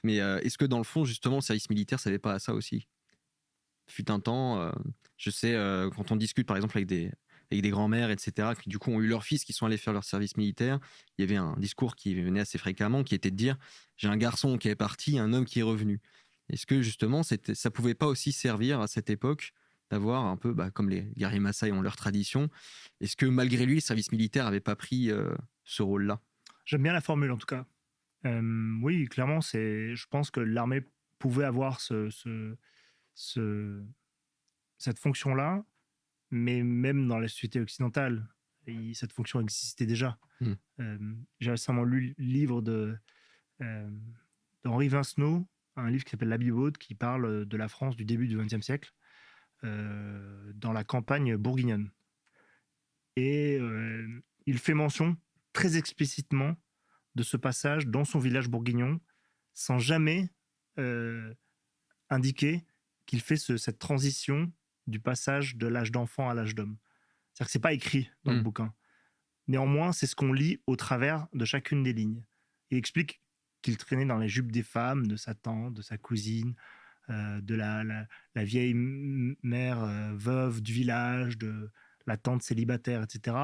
Mais est-ce que dans le fond, justement, le service militaire, ça n'avait pas à ça aussi? Fut un temps, je sais, quand on discute par exemple avec des grands-mères, etc., qui du coup ont eu leurs fils qui sont allés faire leur service militaire, il y avait un discours qui venait assez fréquemment, qui était de dire: j'ai un garçon qui est parti, un homme qui est revenu. Est-ce que justement, ça pouvait pas aussi servir à cette époque d'avoir un peu, comme les guerriers Maasai ont leur tradition, est-ce que malgré lui, le service militaire avait pas pris ce rôle-là? J'aime bien la formule en tout cas. Oui, clairement, je pense que l'armée pouvait avoir ce- cette fonction-là, mais même dans la société occidentale, cette fonction existait déjà. Hmm. J'ai récemment lu le livre euh, d'Henri Vincenot, un livre qui s'appelle La Bibaude, qui parle de la France du début du XXe siècle, dans la campagne bourguignonne. Et il fait mention très explicitement de ce passage dans son village bourguignon, sans jamais euh, indiquer qu'il fait cette transition du passage de l'âge d'enfant à l'âge d'homme. C'est-à-dire que c'est pas écrit dans le Hmm. bouquin. Néanmoins, c'est ce qu'on lit au travers de chacune des lignes. Il explique qu'il traînait dans les jupes des femmes, de sa tante, de sa cousine, de la vieille mère veuve du village, de la tante célibataire, etc.